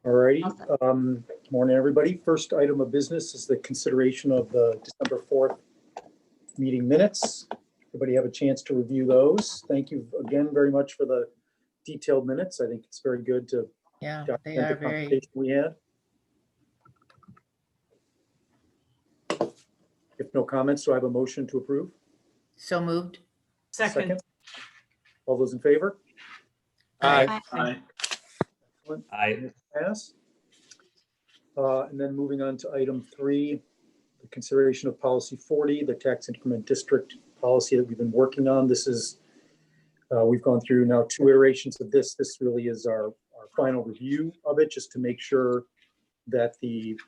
All righty. Awesome. Morning, everybody. First item of business is the consideration of the December 4th meeting minutes. Everybody have a chance to review those. Thank you again very much for the detailed minutes. I think it's very good to Yeah, they document are the very, conversation we had. If no comments, do I have a motion to approve? so moved. Second. All those in favor? Aye. Aye. Excellent. Aye. Pass. And then moving on to item 3, the consideration of policy 40, the tax increment district policy that we've been working on. This is, we've gone through now 2 iterations of this. This really is our final review of it, just to make sure that the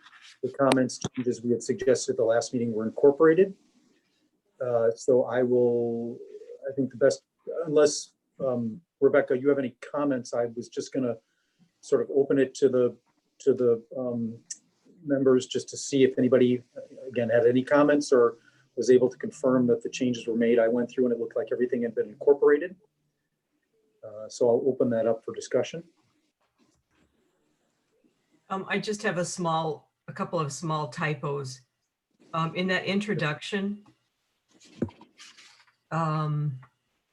comments, as we had suggested at the last meeting, were incorporated. So I think the best, unless Rebecca, you have any comments, I was just going to sort of open it to the members just to see if anybody, again, had any comments or was able to confirm that the changes were made. I went through and it looked like everything had been incorporated. So I'll open that up for discussion. I just have a couple of small typos. In that introduction,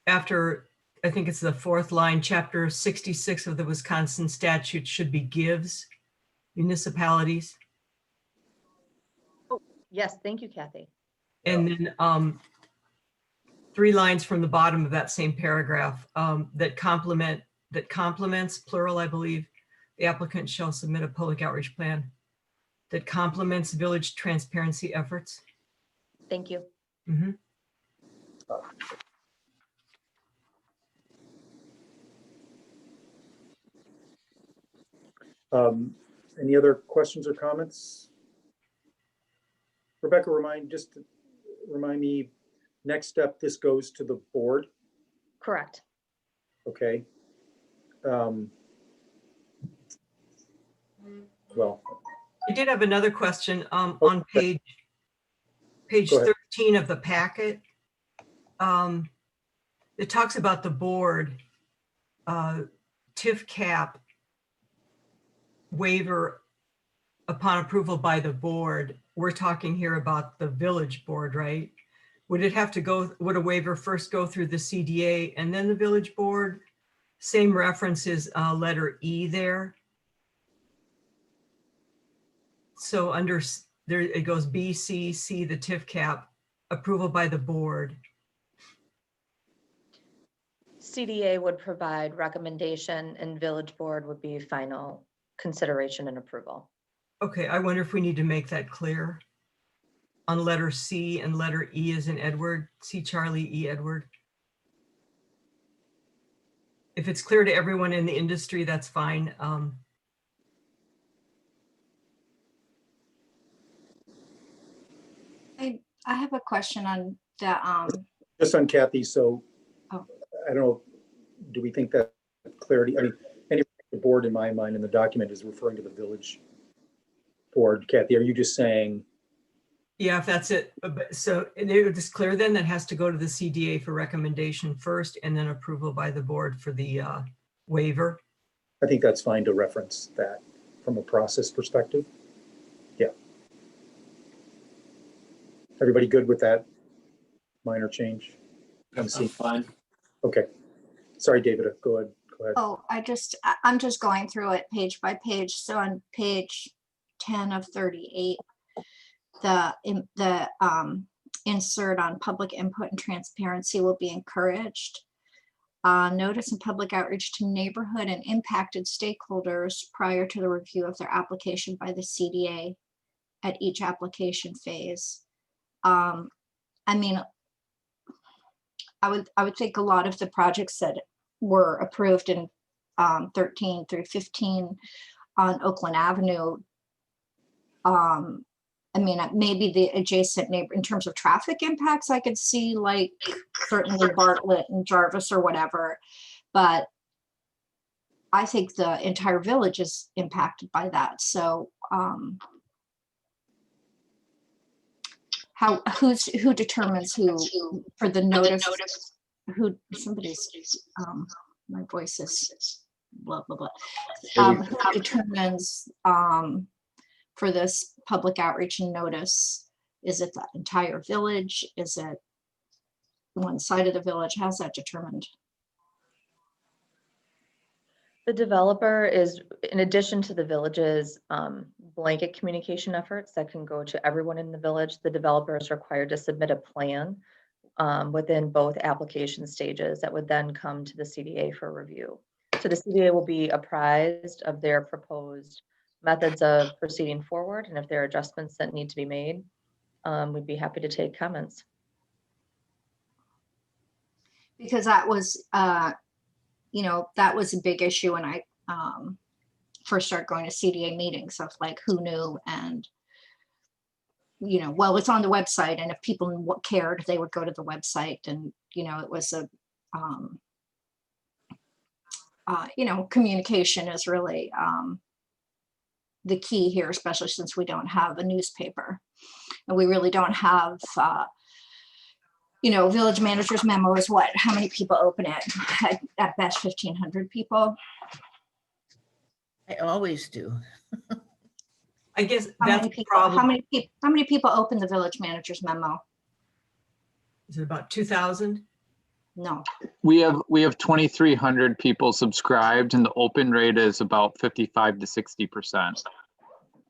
after, I think it's the 4th line, chapter 66 of the Wisconsin statute should be gives municipalities. Yes, thank you, Kathy. And then 3 lines from the bottom of that same paragraph, that complements, plural, I believe, the applicant shall submit a public outreach plan that complements village transparency efforts. Thank you. Mhm. Any other questions or comments? Rebecca, remind me, next step, this goes to the board. Correct. Okay. Well, I did have another question on page Go ahead. 13 of the packet. It talks about the board TIF cap waiver upon approval by the board. We're talking here about the village board, right? Would a waiver first go through the CDA and then the village board? Same reference is letter E there. So under there, it goes B, C, C, the TIF cap, approval by the board. CDA would provide recommendation and village board would be final consideration and approval. Okay, I wonder if we need to make that clear on letter C and letter E as in Edward, C Charlie, E Edward. If it's clear to everyone in the industry, that's fine. I have a question on the just on Kathy. So Oh. I don't know, do we think that clarity, I mean, the board in my mind in the document is referring to the village board. Kathy, are you just saying? Yeah, if that's it. So it's clear then that has to go to the CDA for recommendation first and then approval by the board for the waiver. I think that's fine to reference that from a process perspective. Yeah. Everybody good with that minor change? I'm fine. Okay. Sorry, David, go ahead. oh, I'm just going through it page by page. So on page 10 of 38, the insert on public input and transparency will be encouraged. Notice and public outreach to neighborhood and impacted stakeholders prior to the review of their application by the CDA at each application phase. I mean, I would think a lot of the projects that were approved in 13 through 15 on Oakland Avenue, I mean, maybe the adjacent neighbor in terms of traffic impacts, I could see like certainly Bartlett and Jarvis or whatever, but I think the entire village is impacted by that. So who determines who for the notice? Who somebody's my voice is blah, blah, blah. Maybe- Who determines for this public outreach and notice? Is it the entire village? Is it one side of the village? How's that determined? The developer is, in addition to the village's blanket communication efforts that can go to everyone in the village, the developer is required to submit a plan within both application stages that would then come to the CDA for review. So the CDA will be apprised of their proposed methods of proceeding forward, and if there are adjustments that need to be made, we'd be happy to take comments. Because that was, that was a big issue when I first started going to CDA meetings of like who knew, and well, it's on the website, and if people cared, they would go to the website, and it was a communication is really the key here, especially since we don't have a newspaper, and we really don't have village manager's memo is what, how many people open it? At best 1,500 people. I always do. I guess How that's many the people, problem. how many people open the village manager's memo? Is it about 2,000? No. We have 2,300 people subscribed, and the open rate is about 55 to 60%.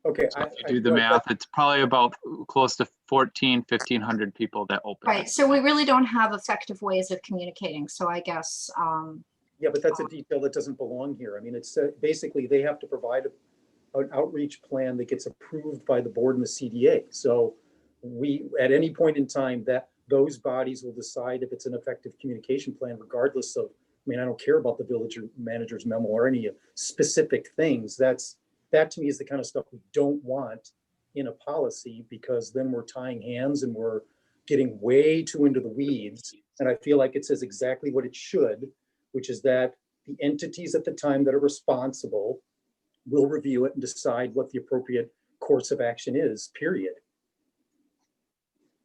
Okay. So if you do the math, it's probably about close to 1,500 people that open. Right, so we really don't have effective ways of communicating, so I guess, Yeah, but that's a detail that doesn't belong here. I mean, it's basically they have to provide an outreach plan that gets approved by the board and the CDA. So we, at any point in time, that those bodies will decide if it's an effective communication plan, regardless of, I mean, I don't care about the village manager's memo or any specific things. That to me is the kind of stuff we don't want in a policy, because then we're tying hands and we're getting way too into the weeds. And I feel like it says exactly what it should, which is that the entities at the time that are responsible will review it and decide what the appropriate course of action is, period.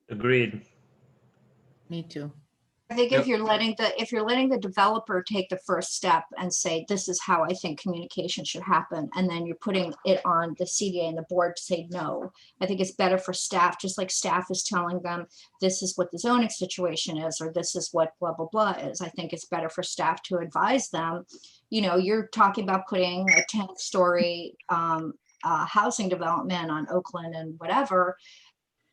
Agreed. Me too. I think Yep. if you're letting the developer take the first step and say, this is how I think communication should happen, and then you're putting it on the CDA and the board to say no, I think it's better for staff, just like staff is telling them, this is what the zoning situation is, or this is what blah, blah, blah is. I think it's better for staff to advise them. You're talking about putting a 10-story housing development on Oakland and whatever.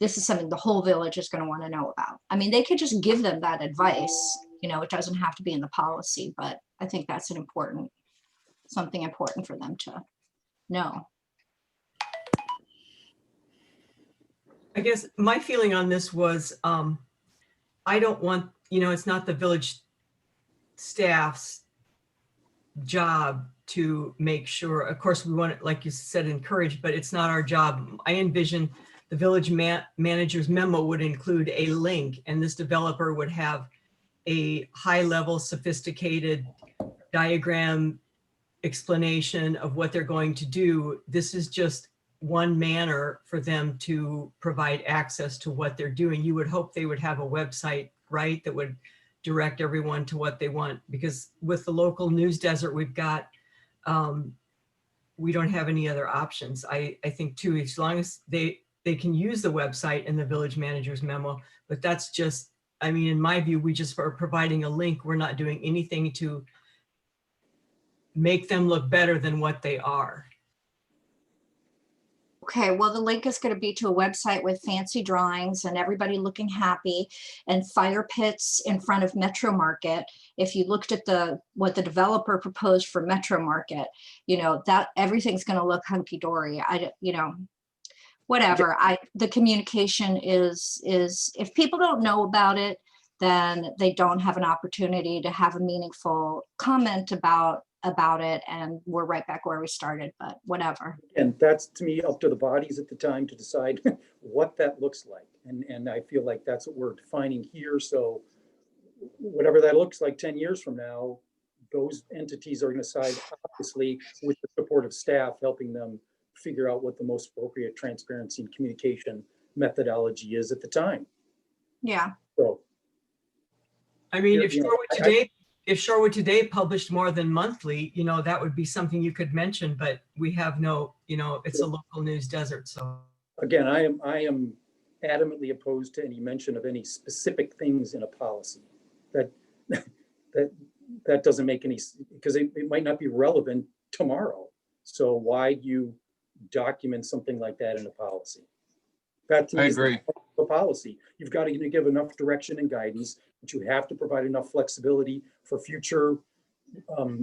This is something the whole village is going to want to know about. I mean, they could just give them that advice. It doesn't have to be in the policy, but I think that's something important for them to know. I guess my feeling on this was, I don't want, it's not the village staff's job to make sure, of course, we want it, like you said, encourage, but it's not our job. I envision the village manager's memo would include a link, and this developer would have a high-level sophisticated diagram explanation of what they're going to do. This is just one manner for them to provide access to what they're doing. You would hope they would have a website, right, that would direct everyone to what they want, because with the local news desert we've got, we don't have any other options. I think too, as long as they can use the website and the village manager's memo, but that's just, I mean, in my view, we just are providing a link. We're not doing anything to make them look better than what they are. Okay, well, the link is going to be to a website with fancy drawings and everybody looking happy and fire pits in front of Metro Market. If you looked at what the developer proposed for Metro Market, that everything's going to look hunky dory. Whatever. The communication is if people don't know about it, then they don't have an opportunity to have a meaningful comment about it, and we're right back where we started, but whatever. And that's, to me, up to the bodies at the time to decide what that looks like. And I feel like that's what we're defining here. So whatever that looks like 10 years from now, those entities are going to decide, obviously, with the support of staff, helping them figure out what the most appropriate transparency and communication methodology is at the time. Yeah. So I mean, if You know, Shorewood today if Shorewood Today published more than monthly, that would be something you could mention, but we have no, it's a local news desert, so. Again, I am adamantly opposed to any mention of any specific things in a policy. That doesn't make any, because it might not be relevant tomorrow. So why do you document something like that in a policy? That to me I is agree. the policy. You've got to give enough direction and guidance, but you have to provide enough flexibility for future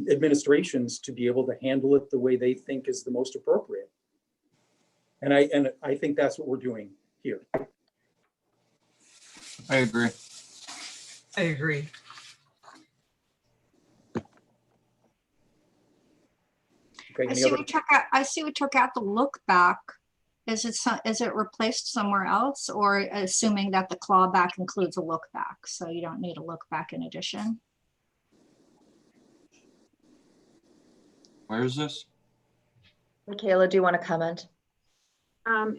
administrations to be able to handle it the way they think is the most appropriate. And I think that's what we're doing here. I agree. I agree. Okay, I any see other? we took out the look back. Is it replaced somewhere else, or assuming that the clawback includes a look back, so you don't need a look back in addition? Where is this? Michaela, do you want to comment?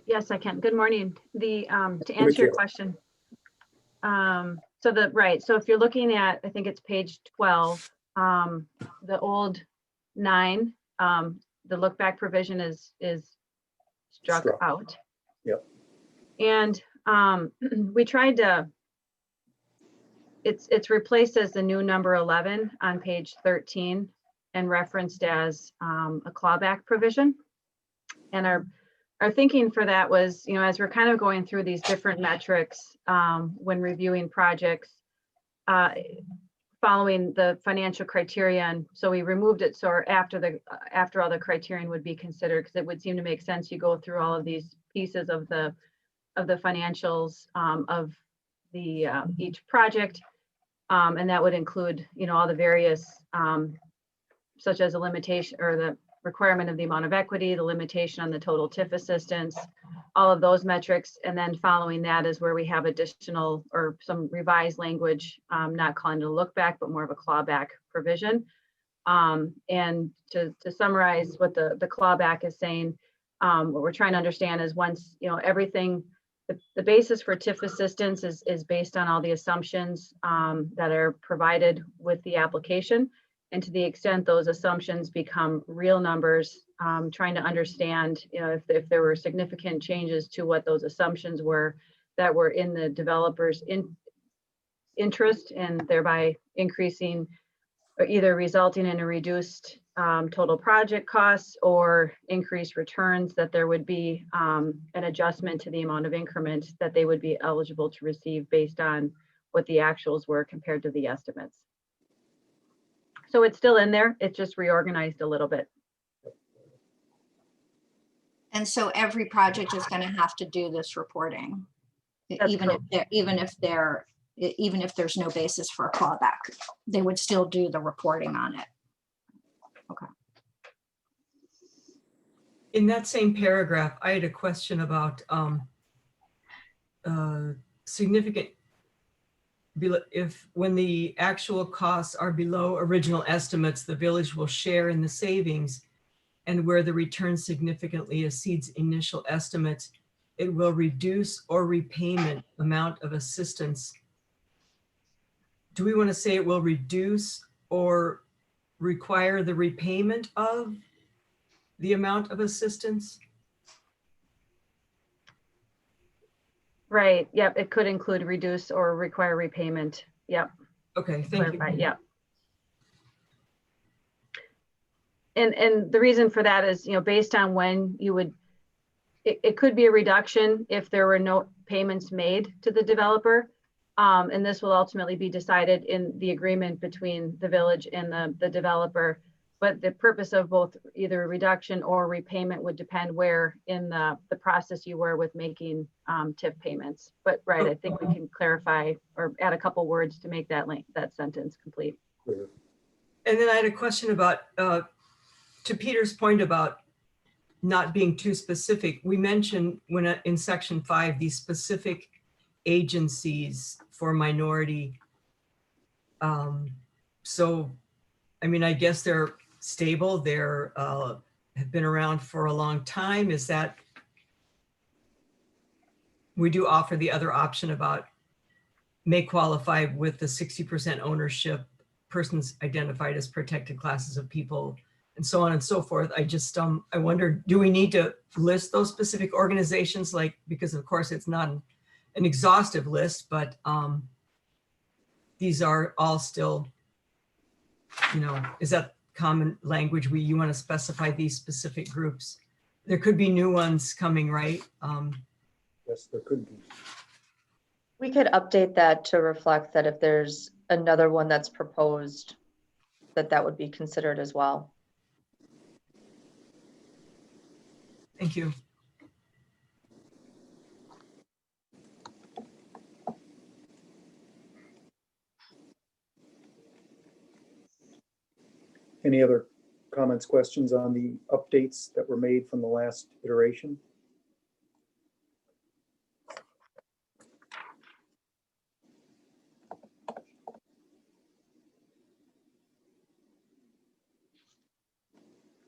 Yes, I can. Good morning. To answer your question. So if you're looking at, I think it's page 12, the old 9, the look back provision is struck out. Yep. And we tried to, it's replaced as the new number 11 on page 13 and referenced as a clawback provision. And our thinking for that was, as we're kind of going through these different metrics when reviewing projects, following the financial criterion. So we removed it. So after all the criterion would be considered, because it would seem to make sense. You go through all of these pieces of the financials of the each project, and that would include, all the various such as a limitation or the requirement of the amount of equity, the limitation on the total TIF assistance, all of those metrics. And then following that is where we have additional or some revised language, not calling it a look back, but more of a clawback provision. And to summarize what the clawback is saying, what we're trying to understand is once, everything, the basis for TIF assistance is based on all the assumptions that are provided with the application. And to the extent those assumptions become real numbers, trying to understand, if there were significant changes to what those assumptions were that were in the developer's interest and thereby increasing or either resulting in a reduced total project costs or increased returns, that there would be an adjustment to the amount of increment that they would be eligible to receive based on what the actuals were compared to the estimates. So it's still in there. It's just reorganized a little bit. And so every project is going to have to do this reporting, That's even if there's no basis for a clawback, they would still do the reporting on it. Okay. In that same paragraph, I had a question about significant, if when the actual costs are below original estimates, the village will share in the savings, and where the return significantly exceeds initial estimates, it will reduce or repayment amount of assistance. Do we want to say it will reduce or require the repayment of the amount of assistance? Right. Yep. It could include reduce or require repayment. Yep. Okay, thank you. Yep. And the reason for that is, based on when you would, it could be a reduction if there were no payments made to the developer. And this will ultimately be decided in the agreement between the village and the developer. But the purpose of both either a reduction or repayment would depend where in the process you were with making TIF payments. But right, I think we can clarify or add a couple words to make that sentence complete. And then I had a question about, to Peter's point about not being too specific. We mentioned when in section 5, these specific agencies for minority. So, I mean, I guess they're stable. They're have been around for a long time. Is that, we do offer the other option about may qualify with the 60% ownership persons identified as protected classes of people, and so on and so forth. I just, I wonder, do we need to list those specific organizations? Like, because of course it's not an exhaustive list, but these are all still, you know, is that common language where you want to specify these specific groups? There could be new ones coming, right? Yes, there could be. We could update that to reflect that if there's another one that's proposed, that would be considered as well. Thank you. Any other comments, questions on the updates that were made from the last iteration?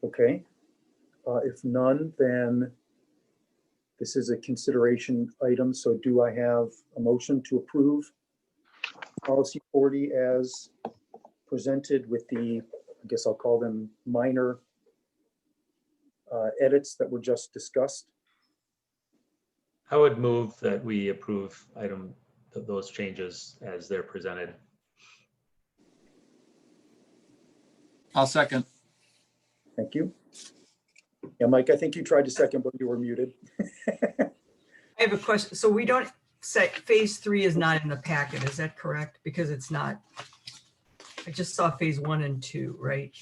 Okay, if none, then this is a consideration item. So do I have a motion to approve policy 40 as presented with the, I guess I'll call them minor edits that were just discussed? I would move that we approve those changes as they're presented. I'll second. Thank you. Yeah, Mike, I think you tried to second, but you were muted. I have a question. So we don't say phase 3 is not in the packet. Is that correct? Because it's not. I just saw phase 1 and 2, right?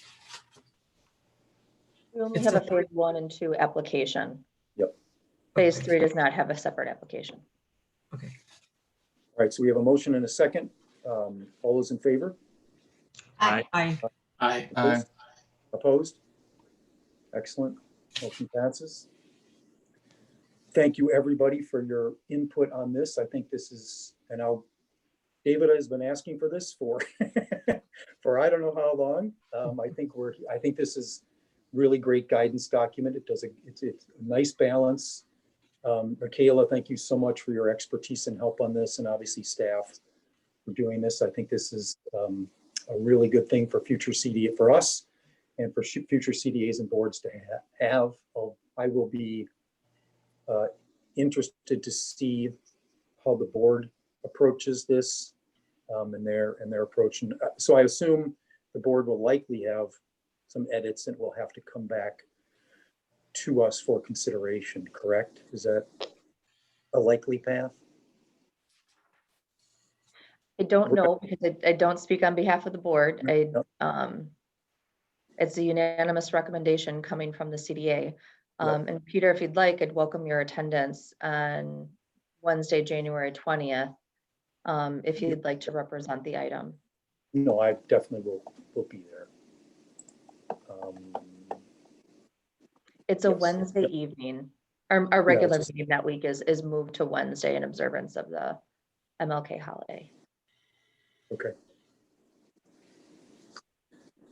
We only It's have a a phase 1 and 2 application. Yep. Phase Okay. 3 does not have a separate application. Okay. All right, so we have a motion and a second. All those in favor? Aye. Aye. Aye. Opposed? Excellent. Motion passes. Thank you, everybody, for your input on this. I think this is, and David has been asking for this for for I don't know how long. I think this is really great guidance document. It's a nice balance. Michaela, thank you so much for your expertise and help on this, and obviously staff for doing this. I think this is a really good thing for future CDA, for us, and for future CDAs and boards to have. I will be interested to see how the board approaches this and their approach. And so I assume the board will likely have some edits and will have to come back to us for consideration, correct? Is that a likely path? I don't know because I don't speak on behalf of the board. Yep. It's a unanimous recommendation coming from the CDA. Yep. And Peter, if you'd like, I'd welcome your attendance on Wednesday, January 20th, if you'd like to represent the item. No, I definitely will be there. It's a Yes. Wednesday Yep. evening. Our regular just- meeting that week is moved to Wednesday in observance of the MLK holiday. Okay.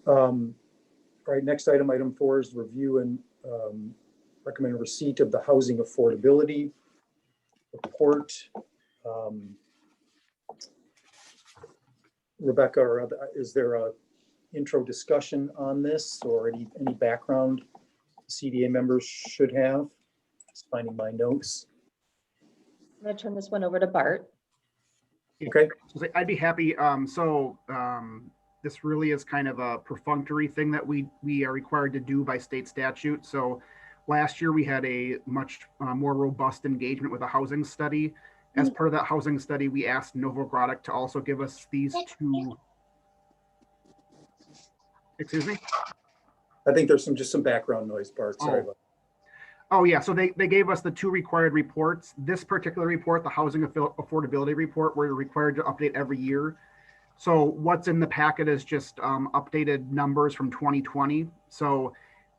All right, next item 4 is review and recommend receipt of the housing affordability report. Rebecca, is there a intro discussion on this or any background CDA members should have? Just finding my notes. I'm going to turn this one over to Bart. Okay. So I'd be happy. This really is kind of a perfunctory thing that we are required to do by state statute. So last year we had a much more robust engagement with a housing study. As part of that housing study, we asked Novogradac to also give us these two. Excuse me? I think there's just some background noise, Bart. Sorry about Oh yeah, so they gave us the 2 required reports. This particular report, the housing affordability report, we're required to update every year. So what's in the packet is just updated numbers from 2020. So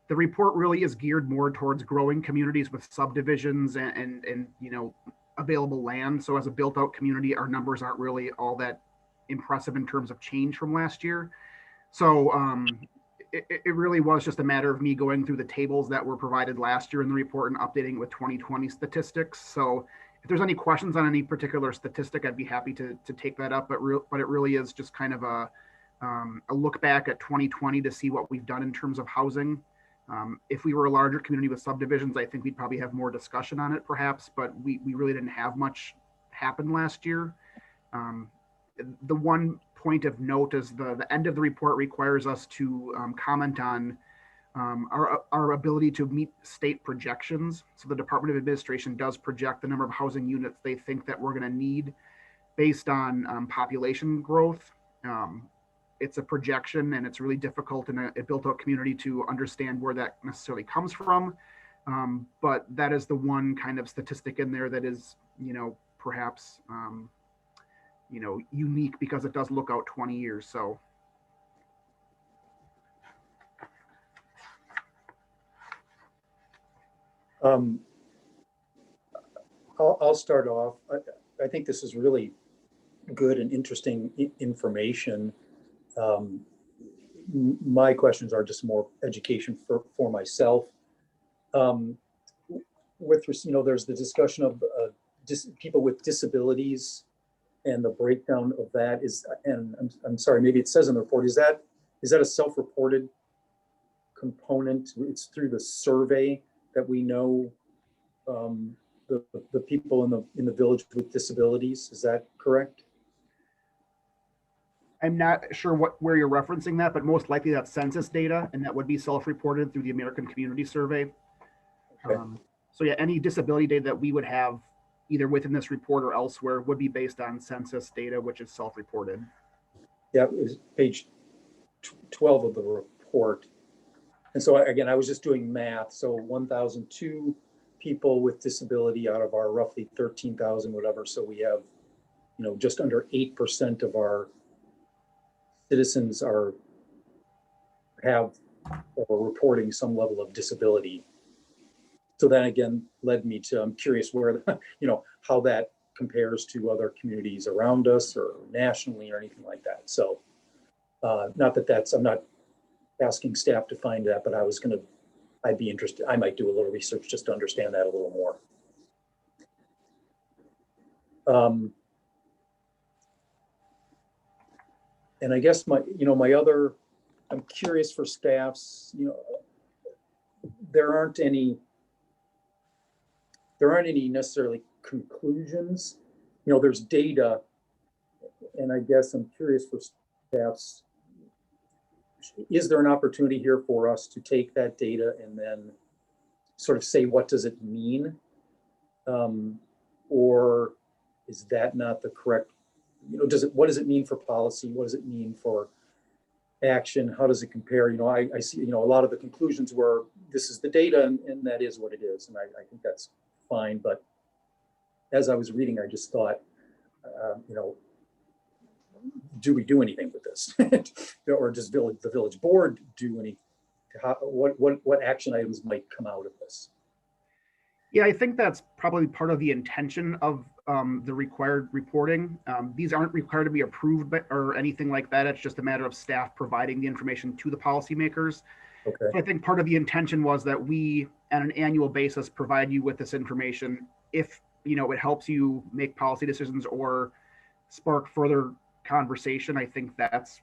the report really is geared more towards growing communities with subdivisions and available land. So as a built out community, our numbers aren't really all that impressive in terms of change from last year. So it really was just a matter of me going through the tables that were provided last year in the report and updating with 2020 statistics. So if there's any questions on any particular statistic, I'd be happy to take that up. But it really is just kind of a a look back at 2020 to see what we've done in terms of housing. If we were a larger community with subdivisions, I think we'd probably have more discussion on it perhaps, but we really didn't have much happen last year. The one point of note is the end of the report requires us to comment on our ability to meet state projections. So the Department of Administration does project the number of housing units they think that we're going to need based on population growth. It's a projection, and it's really difficult in a built-out community to understand where that necessarily comes from. But that is the one kind of statistic in there that is, perhaps, unique because it does look out 20 years. So. I'll start off. I think this is really good and interesting information. My questions are just more education for myself. There's the discussion of people with disabilities and the breakdown of that is, and I'm sorry, maybe it says in the report, is that a self-reported component? It's through the survey that we know the people in the village with disabilities. Is that correct? I'm not sure where you're referencing that, but most likely that's census data, and that would be self-reported through the American Community Survey. Okay. So yeah, any disability data that we would have either within this report or elsewhere would be based on census data, which is self-reported. Yeah, it was page 12 of the report. And so again, I was just doing math. So 1,002 people with disability out of our roughly 13,000, whatever. So we have, just under 8% of our citizens have or reporting some level of disability. So that again led me to, I'm curious where, how that compares to other communities around us or nationally or anything like that. So not that I'm not asking staff to find that, but I'd be interested. I might do a little research just to understand that a little more. And I guess I'm curious for staffs, there aren't any necessarily conclusions. There's data, and I guess I'm curious for staffs, is there an opportunity here for us to take that data and then sort of say, what does it mean? Or is that not the correct, what does it mean for policy? What does it mean for action? How does it compare? I see, a lot of the conclusions were, this is the data and that is what it is. And I think that's fine. But as I was reading, I just thought, do we do anything with this? Or does the village board do any, what action items might come out of this? Yeah, I think that's probably part of the intention of the required reporting. These aren't required to be approved or anything like that. It's just a matter of staff providing the information to the policymakers. Okay. So I think part of the intention was that we, on an annual basis, provide you with this information. If it helps you make policy decisions or spark further conversation, I think that's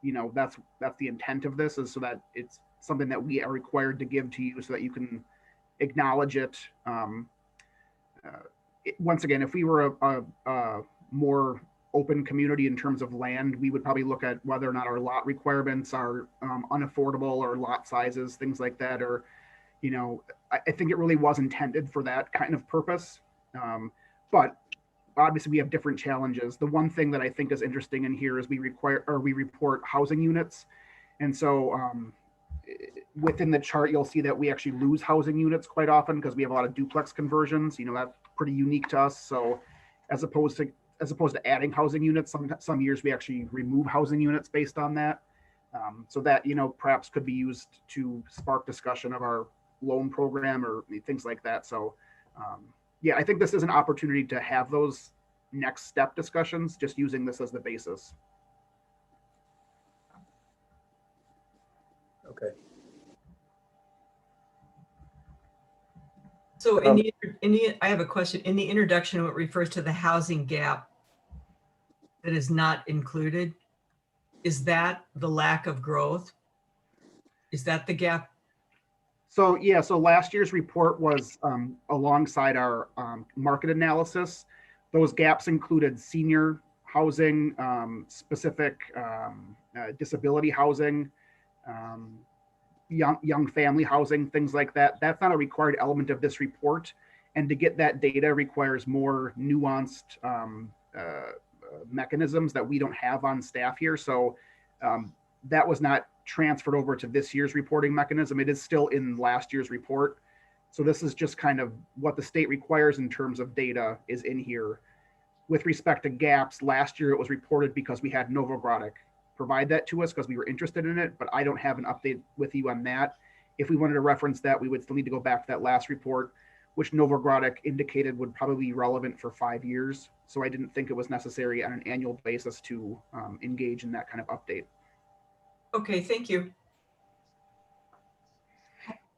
the intent of this, is so that it's something that we are required to give to you so that you can acknowledge it. Once again, if we were a more open community in terms of land, we would probably look at whether or not our lot requirements are unaffordable, or lot sizes, things like that. Or, I think it really was intended for that kind of purpose. But obviously we have different challenges. The one thing that I think is interesting in here is we report housing units. And so within the chart, you'll see that we actually lose housing units quite often because we have a lot of duplex conversions. That's pretty unique to us. So as opposed to adding housing units, some years we actually remove housing units based on that. So that, perhaps could be used to spark discussion of our loan program or things like that. So yeah, I think this is an opportunity to have those next step discussions, just using this as the basis. Okay. So I have a question. In the introduction, it refers to the housing gap that is not included. is that the lack of growth? Is that the gap? So yeah, so last year's report was alongside our market analysis. Those gaps included senior housing, specific disability housing, young family housing, things like that. That's not a required element of this report. And to get that data requires more nuanced mechanisms that we don't have on staff here. So that was not transferred over to this year's reporting mechanism. It is still in last year's report. So this is just kind of what the state requires in terms of data is in here. With respect to gaps, last year it was reported because we had Novogradac provide that to us because we were interested in it, but I don't have an update with you on that. If we wanted to reference that, we would still need to go back to that last report, which Novogradac indicated would probably be relevant for 5 years. So I didn't think it was necessary on an annual basis to engage in that kind of update. Okay, thank you.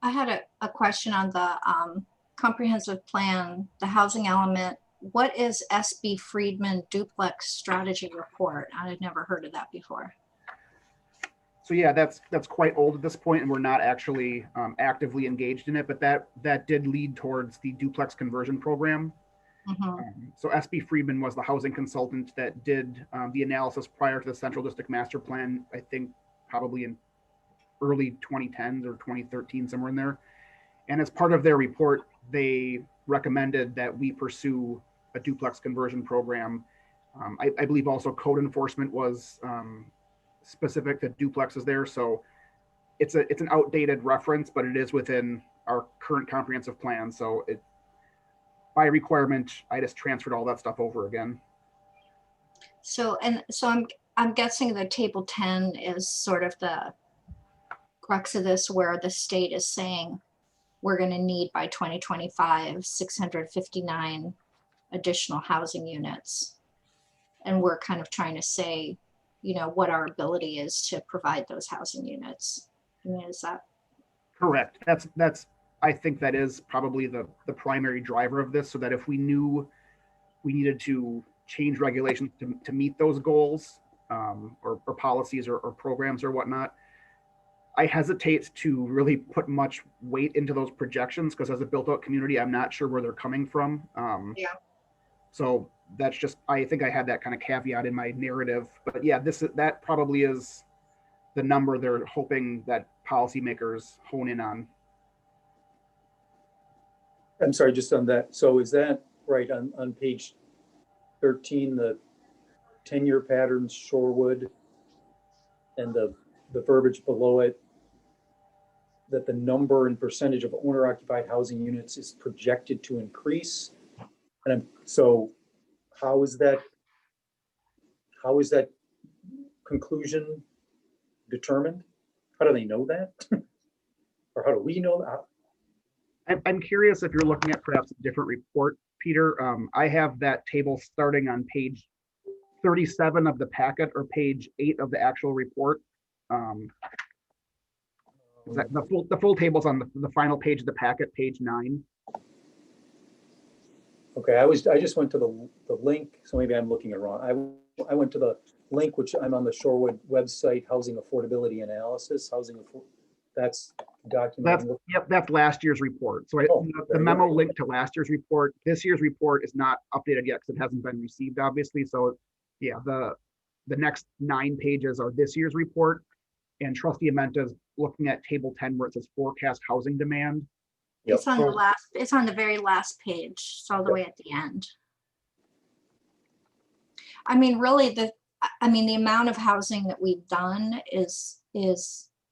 I had a question on the comprehensive plan, the housing element. What is SB Friedman duplex strategy report? I had never heard of that before. So yeah, that's quite old at this point, and we're not actually actively engaged in it, but that did lead towards the duplex conversion program. So SB Friedman was the housing consultant that did the analysis prior to the Central District Master Plan, I think probably in early 2010s or 2013, somewhere in there. And as part of their report, they recommended that we pursue a duplex conversion program. I believe also code enforcement was specific to duplexes there. So it's an outdated reference, but it is within our current comprehensive plan. So it, by requirement, I just transferred all that stuff over again. So I'm guessing that table 10 is sort of the crux of this, where the state is saying we're going to need by 2025 659 additional housing units, and we're kind of trying to say, you know, what our ability is to provide those housing units. I mean, is that correct? That's I think that is probably the primary driver of this, so that if we knew we needed to change regulations to meet those goals, or policies or programs or whatnot, I hesitate to really put much weight into those projections because as a built out community, I'm not sure where they're coming from. Yeah. So that's just, I think I had that kind of caveat in my narrative, but yeah, that probably is the number they're hoping that policymakers hone in on. I'm sorry, just on that. So is that right on page 13, the 10-year patterns, Shorewood, and the verbiage below it, that the number and percentage of owner occupied housing units is projected to increase? And so how is that conclusion determined? How do they know that? Or how do we know that? I'm curious if you're looking at perhaps a different report, Peter. I have that table starting on page 37 of the packet or page 8 of the actual report. The full table's on the final page of the packet, page 9. Okay, I just went to the link, so maybe I'm looking at it wrong. I went to the link, which I'm on the Shorewood website, housing affordability analysis, that's document. That's last year's report. So the memo linked to last year's report. This year's report is not updated yet because it hasn't been received, obviously. So yeah, the next 9 pages are this year's report. And Trustee Amenta is looking at table 10 where it says forecast housing demand. Yep. It's on the very last page. It's all the way at the end. I mean, really, the amount of housing that we've done is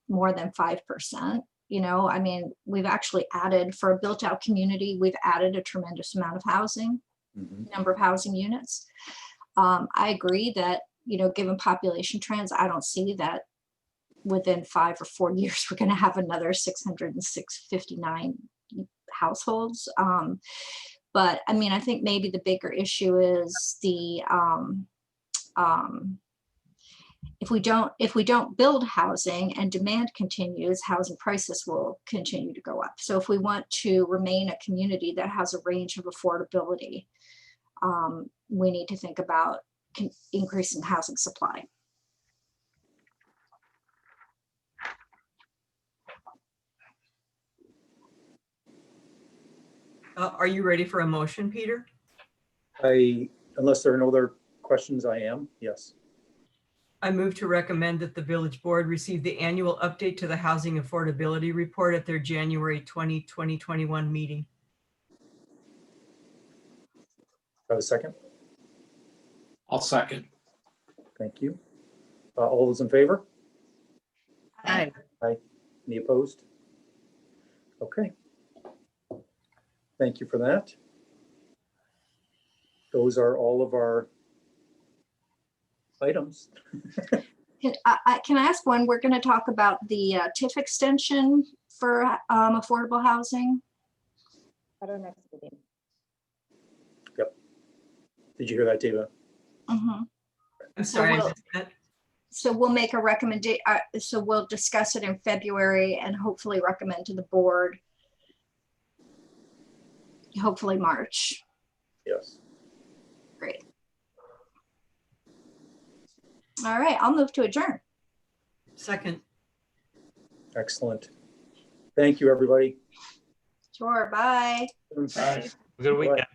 more than 5%. You know, I mean, we've actually added, for a built out community, we've added a tremendous amount of housing, number of housing units. I agree that, you know, given population trends, I don't see that within 5 or 4 years, we're going to have another 659 households. But I mean, I think maybe the bigger issue is the if we don't build housing and demand continues, housing prices will continue to go up. So if we want to remain a community that has a range of affordability, we need to think about increasing housing supply. Are you ready for a motion, Peter? Unless there are no other questions, I am, yes. I move to recommend that the village board receive the annual update to the housing affordability report at their January 2021 meeting. Have a second? I'll second. Thank you. All those in favor? Aye. Any opposed? Okay. Thank you for that. Those are all of our items. Can I ask one? We're going to talk about the TIF extension for affordable housing. At our next meeting. Did you hear that, David? Mhm. I'm sorry, I we'll- missed that. So we'll make a recommendation. So we'll discuss it in February and hopefully recommend to the board. Hopefully March. Yes. Great. All right, I'll move to adjourn. Second. Excellent. Thank you, everybody. Sure, bye. Aye. Good weekend.